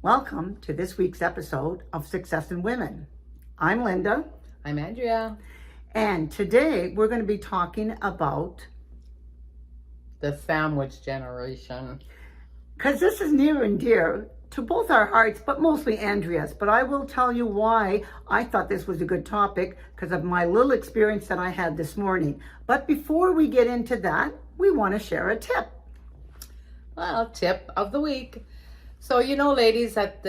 Welcome to this week's episode of Success in Women. I'm Linda. I'm Andrea. And today we're going to be talking about The sandwich generation. because this is near and dear to both our hearts, but mostly Andrea's. But I will tell you why I thought this was a good topic because of my little experience that I had this morning. But before we get into that, we want to share a tip. Well, tip of the week. So, ladies, that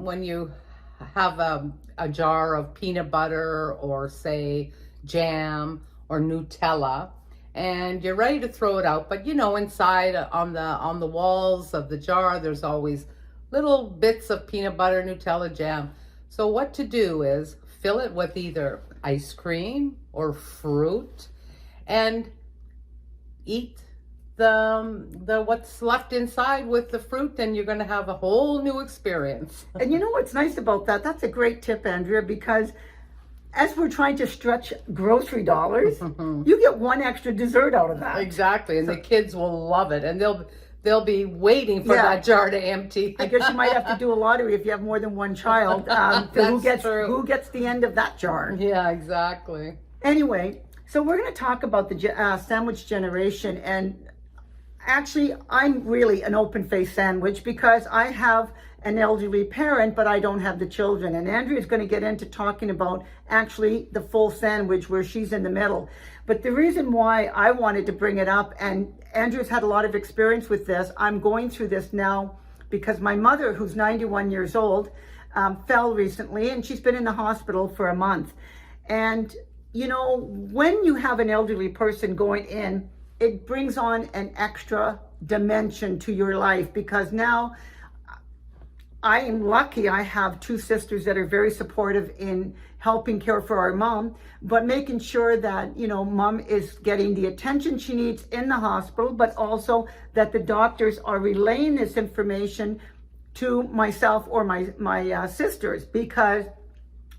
when you have a jar of peanut butter or, say, jam or Nutella, and you're ready to throw it out, but inside on the walls of the jar, there's always little bits of peanut butter, Nutella, jam. So what to do is fill it with either ice cream or fruit, and eat the what's left inside with the fruit, and you're going to have a whole new experience. And you know what's nice about that? That's a great tip, Andrea, because as we're trying to stretch grocery dollars, you get one extra dessert out of that. Exactly, and the kids will love it, and they'll be waiting for that jar to empty. I guess you might have to do a lottery if you have more than one child. Who gets the end of that jar? Yeah, exactly. Anyway, so we're going to talk about the sandwich generation, and actually, I'm really an open-faced sandwich because I have an elderly parent, but I don't have the children. And Andrea's going to get into talking about actually the full sandwich where she's in the middle. But the reason why I wanted to bring it up, and Andrea's had a lot of experience with this, I'm going through this now because my mother, who's 91 years old, fell recently, and she's been in the hospital for a month. And, when you have an elderly person going in, it brings on an extra dimension to your life because now I am lucky. I have two sisters that are very supportive in helping care for our mom, but making sure that, mom is getting the attention she needs in the hospital, but also that the doctors are relaying this information to myself or my sisters, because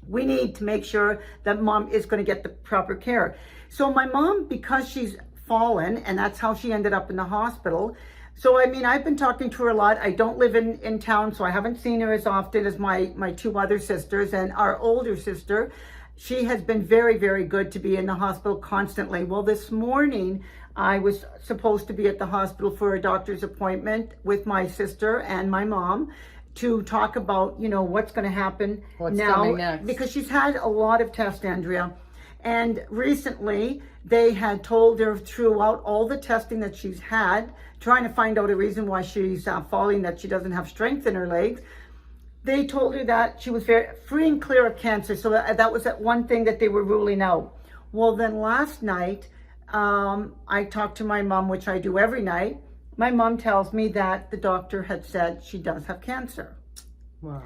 we need to make sure that mom is going to get the proper care. So my mom, because she's fallen, and that's how she ended up in the hospital. So, I've been talking to her a lot. I don't live in town, so I haven't seen her as often as my two other sisters. And our older sister, she has been very, very good to be in the hospital constantly. Well, this morning, I was supposed to be at the hospital for a doctor's appointment with my sister and my mom to talk about, what's going to happen coming next. Because she's had a lot of tests, Andrea. And recently, they had told her throughout all the testing that she's had, trying to find out a reason why she's falling, that she doesn't have strength in her legs. They told her that she was very free and clear of cancer. So that was that one thing that they were ruling out. Well, then last night, I talked to my mom, which I do every night. My mom tells me that the doctor had said she does have cancer. Wow.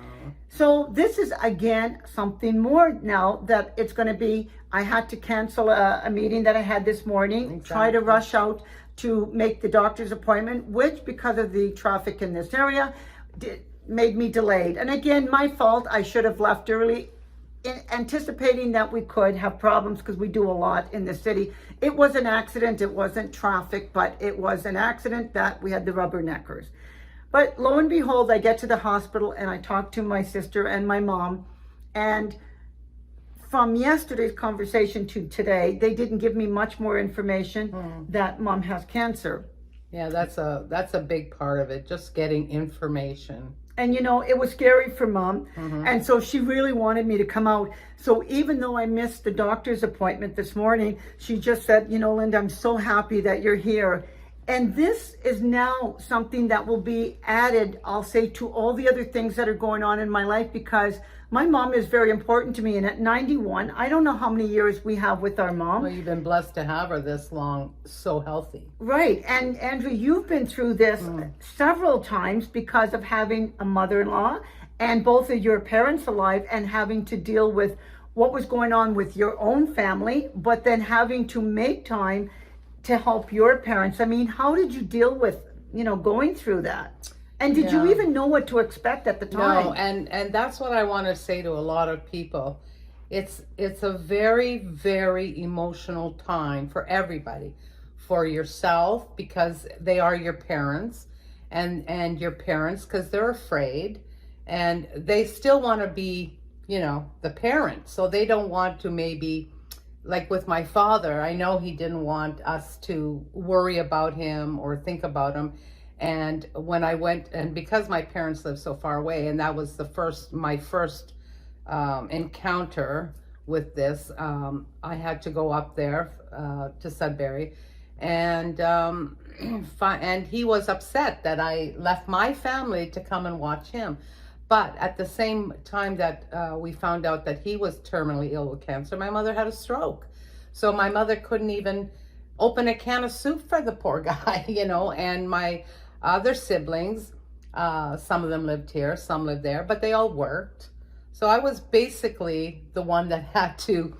So this is, again, something more now that it's going to be, I had to cancel a meeting that I had this morning, try to rush out to make the doctor's appointment, which because of the traffic in this area, made me delayed. And again, my fault. I should have left early, anticipating that we could have problems because we do a lot in the city. It was an accident. It wasn't traffic, but it was an accident that we had the rubberneckers. But lo and behold, I get to the hospital and I talk to my sister and my mom. And from yesterday's conversation to today, they didn't give me much more information that mom has cancer. Yeah, that's a big part of it, just getting information. And it was scary for mom. And so she really wanted me to come out. So even though I missed the doctor's appointment this morning, she just said, Linda, I'm so happy that you're here. And this is now something that will be added, I'll say, to all the other things that are going on in my life, because my mom is very important to me. And at 91, I don't know how many years we have with our mom. Well, you've been blessed to have her this long, so healthy. Right. And Andrew, you've been through this several times because of having a mother-in-law and both of your parents alive, and having to deal with what was going on with your own family, but then having to make time to help your parents. How did you deal with, going through that? And did you even know what to expect at the time? No, and that's what I want to say to a lot of people. It's a very, very emotional time for everybody. For yourself, because they are your parents, and your parents, because they're afraid, and they still want to be, the parent. So they don't want to, maybe, like with my father, I know he didn't want us to worry about him or think about him. And when I went, and because my parents lived so far away, and that was my first encounter with this, I had to go up there to Sudbury, and and he was upset that I left my family to come and watch him. But at the same time that we found out that he was terminally ill with cancer, my mother had a stroke. So my mother couldn't even open a can of soup for the poor guy, and my other siblings, some of them lived here, some lived there, but they all worked. So I was basically the one that had to,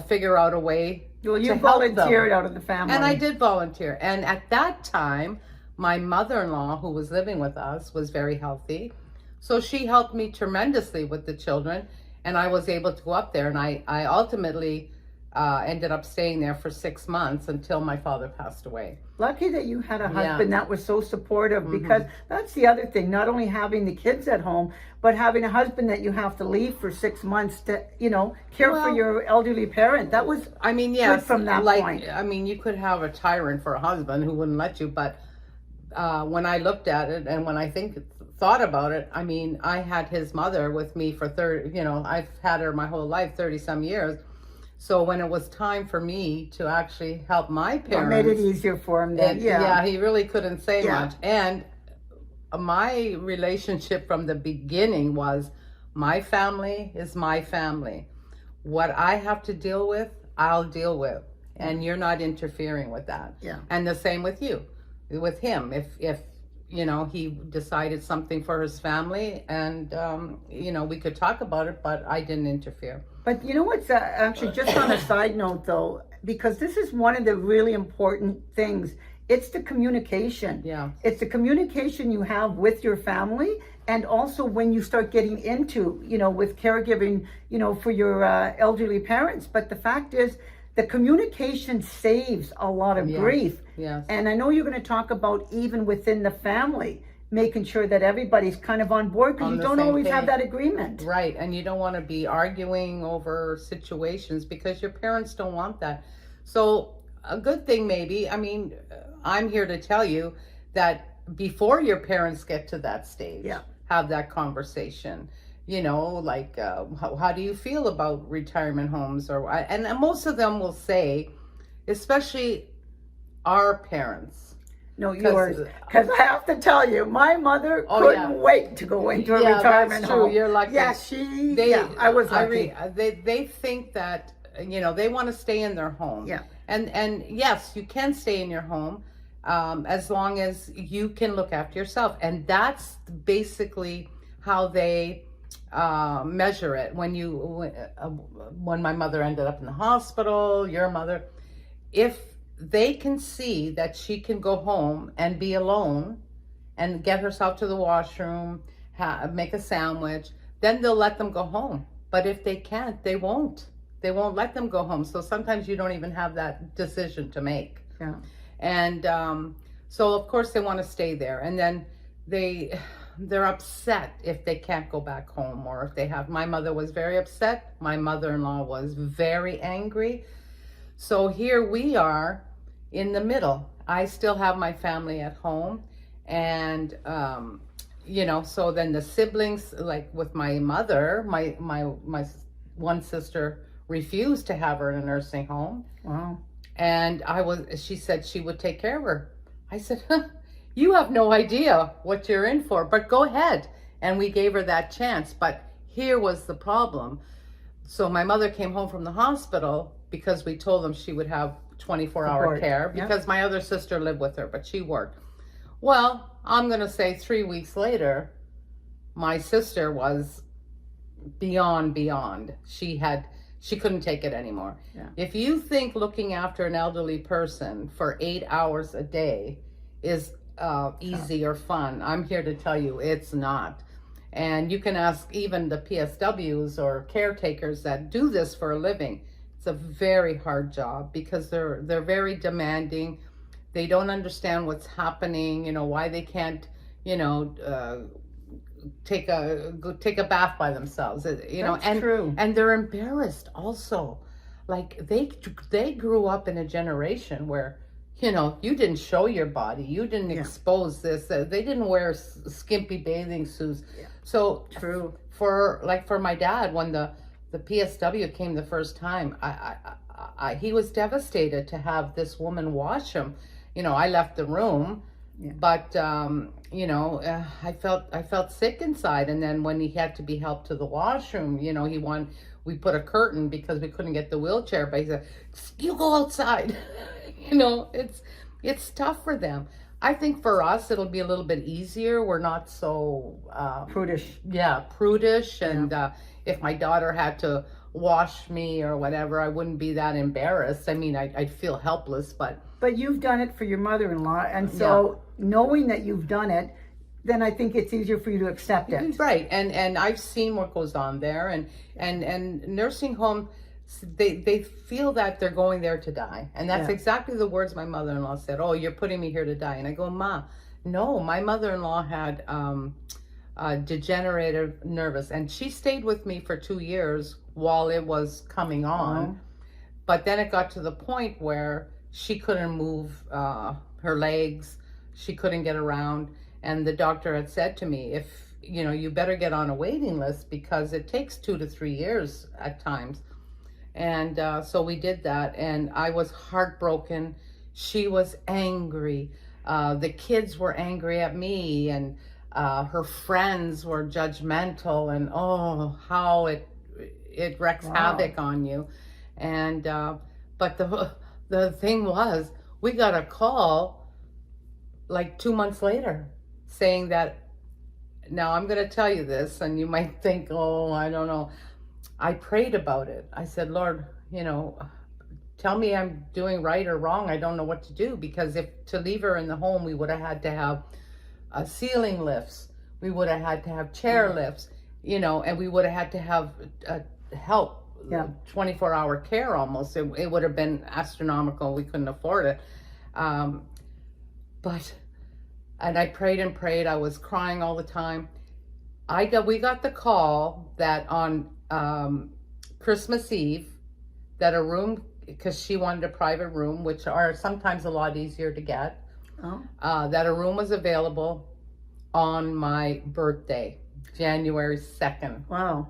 figure out a way Well, you to help them. volunteered out of the family. And I did volunteer. And at that time, my mother-in-law, who was living with us, was very healthy. So she helped me tremendously with the children. And I was able to go up there. And I ultimately ended up staying there for 6 months until my father passed away. Lucky that you had a husband that was so supportive, because that's the other thing, not only having the kids at home, but having a husband that you have to leave for 6 months to, care for your elderly parent. That was yes, good from that point. You could have a tyrant for a husband who wouldn't let you, but when I looked at it and when I thought about it, I had his mother with me for I've had her my whole life, 30 some years. So when it was time for me to actually help my parents, it made it easier for him then. He really couldn't say much. And my relationship from the beginning was, my family is my family. What I have to deal with, I'll deal with, and you're not interfering with that. Yeah. And the same with you, with him. If he decided something for his family, and we could talk about it, but I didn't interfere. But you know what's actually, just on a side note though, because this is one of the really important things, it's the communication. Yeah. It's the communication you have with your family, and also when you start getting into, with caregiving, for your elderly parents. But the fact is, the communication saves a lot of grief. Yes. And I know you're going to talk about even within the family, making sure that everybody's kind of on board, because you don't always have that agreement. Right, and you don't want to be arguing over situations because your parents don't want that. So a good thing maybe, I'm here to tell you that before your parents get to that stage, have that conversation. How do you feel about retirement homes? And most of them will say, especially our parents. No, yours. Because I have to tell you, my mother couldn't wait to go into a retirement that's true. home. You're lucky. I was lucky. They think that, they want to stay in their home. Yeah. And yes, you can stay in your home as long as you can look after yourself. And that's basically how they measure it. When my mother ended up in the hospital, your mother, if they can see that she can go home and be alone and get herself to the washroom, make a sandwich, then they'll let them go home. But if they can't, they won't let them go home. So sometimes you don't even have that decision to make. Yeah. And so of course they want to stay there, and then they're upset if they can't go back home, or if they have. My mother was very upset. My mother-in-law was very angry. So here we are in the middle. I still have my family at home, and so then the siblings, like with my mother, my one sister refused to have her in a nursing home. Wow. And she said she would take care of her. I said, you have no idea what you're in for, but go ahead. And we gave her that chance. But here was the problem. So my mother came home from the hospital because we told them she would have 24-hour care, because my other sister lived with her, but she worked. Well, I'm going to say 3 weeks later, my sister was beyond. She couldn't take it anymore. Yeah. If you think looking after an elderly person for 8 hours a day is easy or fun, I'm here to tell you it's not. And you can ask even the PSWs or caretakers that do this for a living. It's a very hard job because they're very demanding. They don't understand what's happening, why they can't, go take a bath by themselves, you know. That's And true. and they're embarrassed also. Like they grew up in a generation where, you know, you didn't show your body, you didn't Yeah. expose this. They didn't wear skimpy bathing suits. Yeah. So True. for my dad, when the PSW came the first time, he was devastated to have this woman wash him. You know, I left the room, Yeah. but you know, I felt sick inside. And then when he had to be helped to the washroom, you know, we put a curtain because we couldn't get the wheelchair. But he said, "You go outside." You know, it's tough for them. I think for us it'll be a little bit easier. We're not so Prudish. prudish, and if my daughter had to wash me or whatever, I wouldn't be that embarrassed. I mean, I'd feel helpless, but But you've done it for your mother-in-law, and so knowing that you've done it, then I think it's easier for you to accept it. right. And I've seen what goes on there, and nursing home, they feel that they're going there to die, and that's Yeah. exactly the words my mother-in-law said. "Oh, you're putting me here to die." And I go, "Ma, no, my mother-in-law had degenerative nervous, and she stayed with me for 2 years while it was coming on. But then it got to the point where she couldn't move her legs, she couldn't get around, and the doctor had said to me, if you know, you better get on a waiting list because it takes 2 to 3 years at times." And so we did that, and I was heartbroken. She was angry. The kids were angry at me, and her friends were judgmental, and oh, how it wreaks havoc on you. And but the thing was, we got a call like 2 months later saying that, now I'm going to tell you this, and you might think, oh, I don't know. I prayed about it. I said, "Lord, you know, tell me I'm doing right or wrong. I don't know what to do." Because if to leave her in the home, we would have had to have ceiling lifts. We would have had to have chair lifts, you know, and we would have had to have help, 24-hour care almost. It would have been astronomical. We couldn't afford it. And I prayed and prayed. I was crying all the time. We got the call that on Christmas Eve, that a room, because she wanted a private room, which are sometimes a lot easier to get, that a room was available on my birthday, January 2nd. Wow.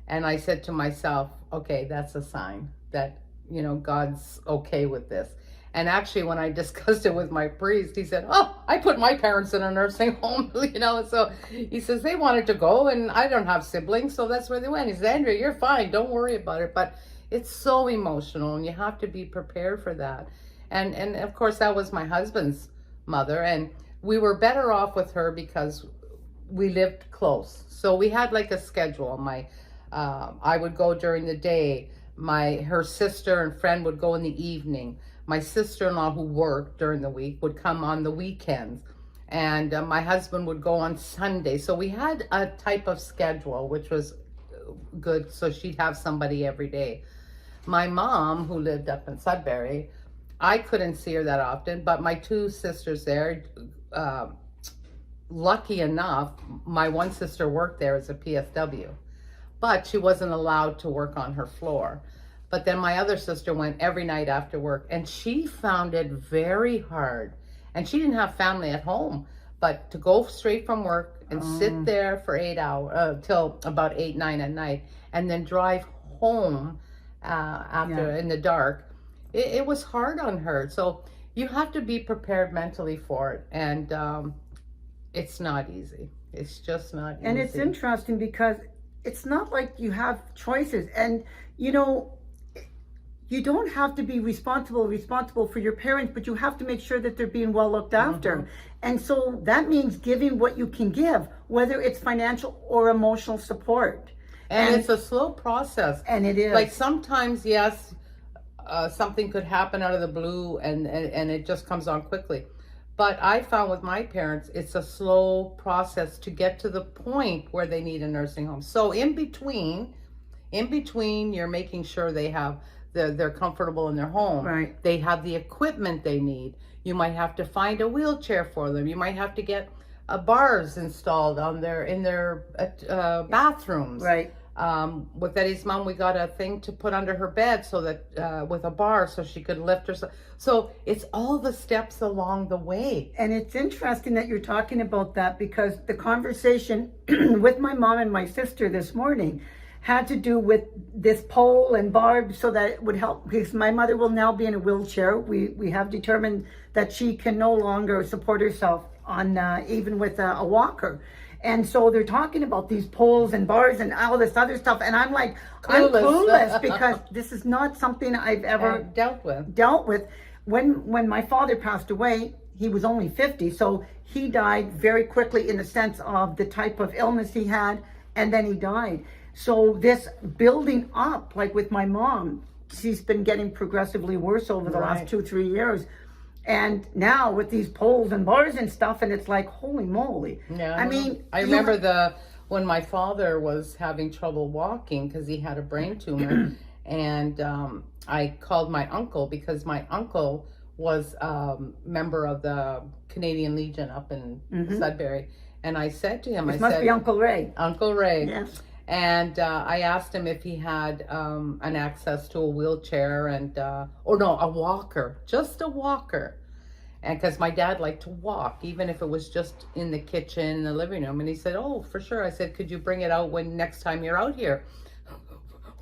And I said to myself, okay, that's a sign that, you know, God's okay with this. And actually, when I discussed it with my priest, he said, "Oh, I put my parents in a nursing home," you know. So he says they wanted to go, and I don't have siblings, so that's where they went. He said, "Andrea, you're fine. Don't worry about it." But it's so emotional, and you have to be prepared for that. And of course, that was my husband's mother, and we were better off with her because we lived close. So we had like a schedule. I would go during the day. Her sister and friend would go in the evening. My sister-in-law, who worked during the week, would come on the weekends, and my husband would go on Sunday. So we had a type of schedule, which was good, so she'd have somebody every day. My mom, who lived up in Sudbury, I couldn't see her that often, but my two sisters there, lucky enough, my one sister worked there as a PSW, but she wasn't allowed to work on her floor. But then my other sister went every night after work, and she found it very hard. And she didn't have family at home, but to go straight from work and sit there for 8 hours, till about 8, 9 at night, and then drive home after in the dark, it was hard on her. So you have to be prepared mentally for it. And it's not easy. It's just not easy. And it's interesting because it's not like you have choices. And, you know, you don't have to be responsible for your parents, but you have to make sure that they're being well looked after. And so that means giving what you can give, whether it's financial or emotional support. And it's a slow process. And it is. Like sometimes, yes, something could happen out of the blue and it just comes on quickly. But I found with my parents, it's a slow process to get to the point where they need a nursing home. So in between, you're making sure they're comfortable in their home. Right. They have the equipment they need. You might have to find a wheelchair for them. You might have to get bars installed on in their bathrooms. Right. With Eddie's mom, we got a thing to put under her bed so that with a bar so she could lift herself. So it's all the steps along the way. And it's interesting that you're talking about that, because the conversation with my mom and my sister this morning had to do with this pole and barb, so that it would help, because my mother will now be in a wheelchair. We have determined that she can no longer support herself on even with a walker. And so they're talking about these poles and bars and all this other stuff. And I'm like, I'm clueless because this is not something I've ever dealt with. When my father passed away, he was only 50. So he died very quickly in the sense of the type of illness he had. And then he died. So this building up, like with my mom, she's been getting progressively worse over the last 2-3 years. And now with these poles and bars and stuff, and it's like, holy moly. Yeah, I mean, I remember when my father was having trouble walking because he had a brain tumor, and I called my uncle, because my uncle was a member of the Canadian Legion up in Sudbury, and I said to him, This must be Uncle Ray. Uncle Ray. Yes. And I asked him if he had an access to a wheelchair or no, a walker, just a walker. And because my dad liked to walk, even if it was just in the kitchen, in the living room. And he said, oh, for sure. I said, could you bring it out next time you're out here?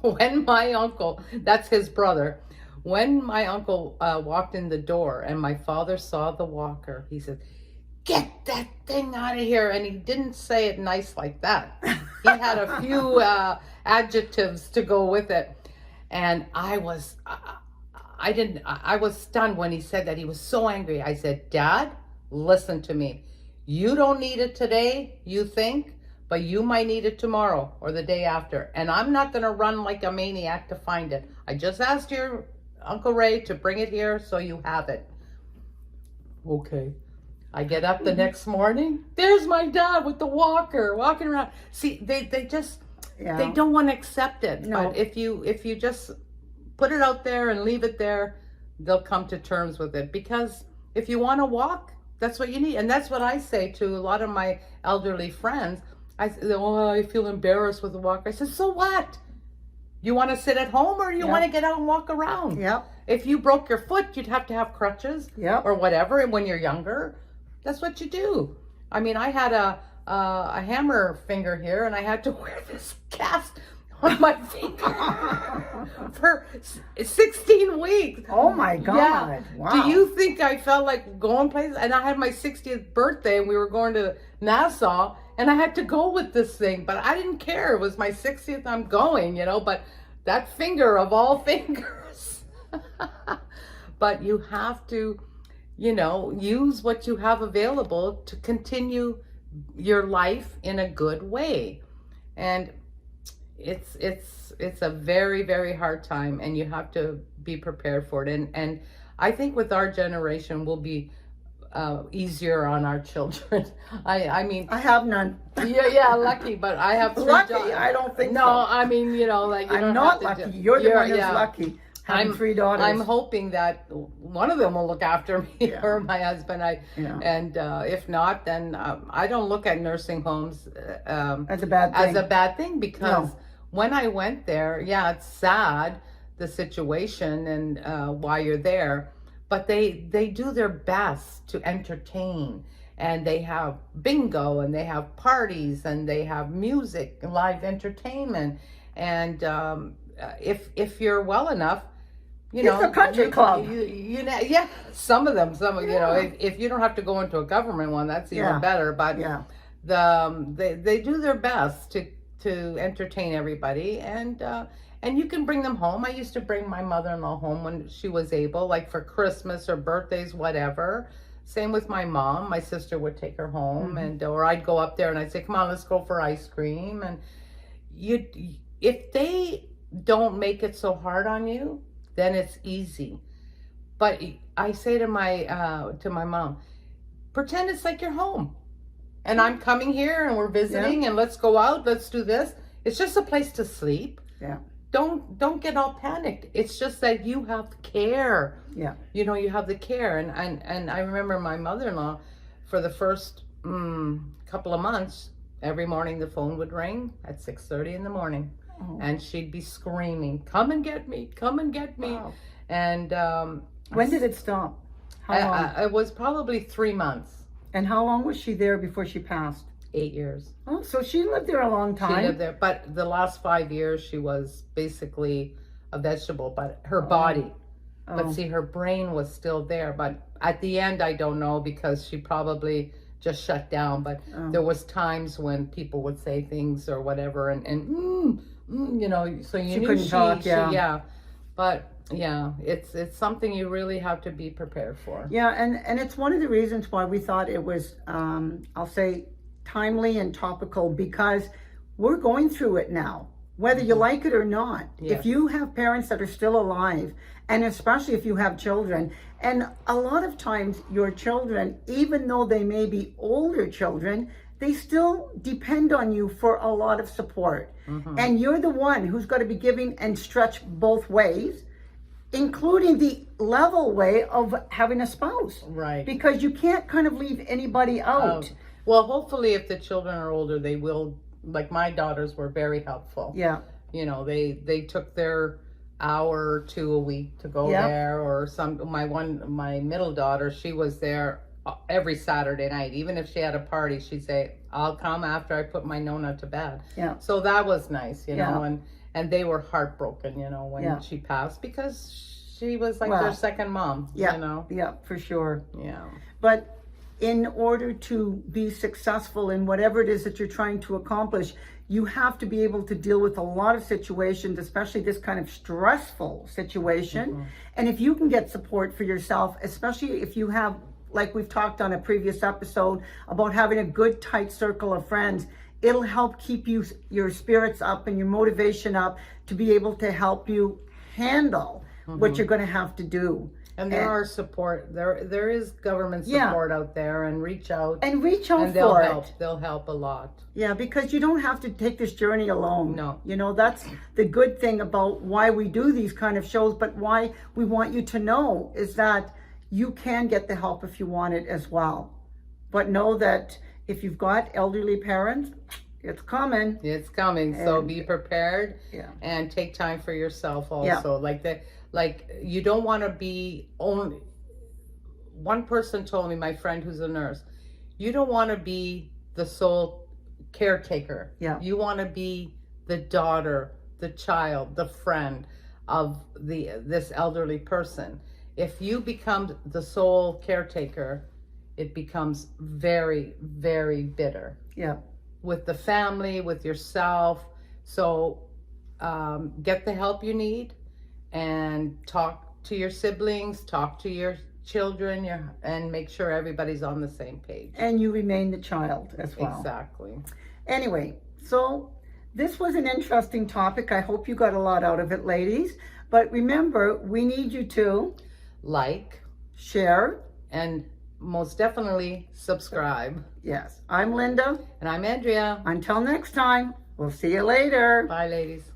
When my uncle, that's his brother, when my uncle walked in the door and my father saw the walker, he said, get that thing out of here. And he didn't say it nice like that. He had a few adjectives to go with it. And I was stunned when he said that. He was so angry. I said, Dad, listen to me. You don't need it today, you think, but you might need it tomorrow or the day after. And I'm not going to run like a maniac to find it. I just asked your Uncle Ray to bring it here so you have it. Okay. I get up the next morning. There's my dad with the walker walking around. See, they just they don't want to accept it. No. But if you just put it out there and leave it there, they'll come to terms with it. Because if you want to walk, that's what you need. And that's what I say to a lot of my elderly friends. I say, oh, I feel embarrassed with the walker. I said, so what? You want to sit at home, or you want to get out and walk around? Yep. If you broke your foot, you'd have to have crutches or whatever. And when you're younger, that's what you do. I mean, I had a hammer finger here, and I had to wear this cast on my finger for 16 weeks. Oh my God. Yeah. Wow. Do you think I felt like going places? And I had my 60th birthday, and we were going to Nassau, and I had to go with this thing, but I didn't care. It was my 60th, I'm going, but that finger of all fingers. But you have to, use what you have available to continue your life in a good way. And it's a very, very hard time, and you have to be prepared for it. And I think with our generation, we'll be easier on our children. I mean, I have none. Yeah, lucky, but I have 3 Lucky? daughters. I don't think no, so. I mean, like, you I'm don't not have to lucky. You're the one who's lucky. Having 3 daughters. I'm hoping that one of them will look after me or my husband. And if not, then I don't look at nursing homes as a bad thing. Because when I went there, it's sad, the situation and why you're there, but they do their best to entertain, and they have bingo, and they have parties, and they have music, live entertainment, and if you're well enough, it's a country club. Some of them, if you don't have to go into a government one, that's even better. But they do their best to entertain everybody, and you can bring them home. I used to bring my mother-in-law home when she was able, like for Christmas or birthdays, whatever. Same with my mom. My sister would take her home, or I'd go up there and I'd say, come on, let's go for ice cream. And if they don't make it so hard on you, then it's easy. But I say to my mom, pretend it's like your home, and I'm coming here and we're visiting, and let's go out, let's do this. It's just a place to sleep. Yeah. Don't get all panicked. It's just that you have care. Yeah. You have the care. And I remember my mother-in-law, for the first couple of months, every morning the phone would ring at 6:30 in the morning. Oh. And she'd be screaming, "Come and get me, come and get me." Wow. And When did it stop? How long? it was probably 3 months, And how long was she there before she passed? 8 years. Oh, so she lived there a long She time. lived there, but the last 5 years she was basically a vegetable, but her body. But Oh. see, her brain was still there. But at the end, I don't know, because she probably just shut down. But Oh. there was times when people would say things or whatever, and you know, so you She knew couldn't talk, yeah. yeah. But yeah, it's something you really have to be prepared for. Yeah, and it's one of the reasons why we thought it was, I'll say, timely and topical, because we're going through it now, whether you like it or not. Yes. If you have parents that are still alive, and especially if you have children, and a lot of times your children, even though they may be older children, they still depend on you for a lot of support. And you're the one who's got to be giving and stretch both ways, including the level way of having a spouse. Right. Because you can't kind of leave anybody out. Well, hopefully, if the children are older, they will. Like my daughters were very helpful. Yeah. You know, they took their hour or two a week to go Yeah. there, or my middle daughter, she was there every Saturday night. Even if she had a party, she'd say, "I'll come after I put my Nona to bed." Yeah. So that was nice, you know, Yeah. and they were heartbroken, you know, when Yeah. she passed, because she was like Well, their second mom, Yeah. you know. Yeah, for sure. Yeah. But in order to be successful in whatever it is that you're trying to accomplish, you have to be able to deal with a lot of situations, especially this kind of stressful situation. And if you can get support for yourself, especially if you have, like we've talked on a previous episode about having a good tight circle of friends, it'll help keep your spirits up and your motivation up to be able to help you handle what you're going to have to do. And there are support. There is government support out there, and reach out. And reach out And they'll for help. it. They'll help a lot. Yeah, because you don't have to take this journey alone. No. You know, that's the good thing about why we do these kind of shows, but why we want you to know is that you can get the help if you want it as well. But know that if you've got elderly parents, it's coming. It's coming. So And- be prepared. Yeah. And take time for yourself also. Like you don't want to be only. One person told me, my friend who's a nurse, you don't want to be the sole caretaker. Yeah. You want to be the daughter, the child, the friend of this elderly person. If you become the sole caretaker, it becomes very, very bitter Yeah. with the family, with yourself. So get the help you need, and talk to your siblings, talk to your children, and make sure everybody's on the same page. And you remain the child as well. Exactly. Anyway, so this was an interesting topic. I hope you got a lot out of it, ladies. But remember, we need you to Like, share. and most definitely subscribe. Yes, I'm Linda. And I'm Andrea. Until next time, we'll see you later. Bye, ladies.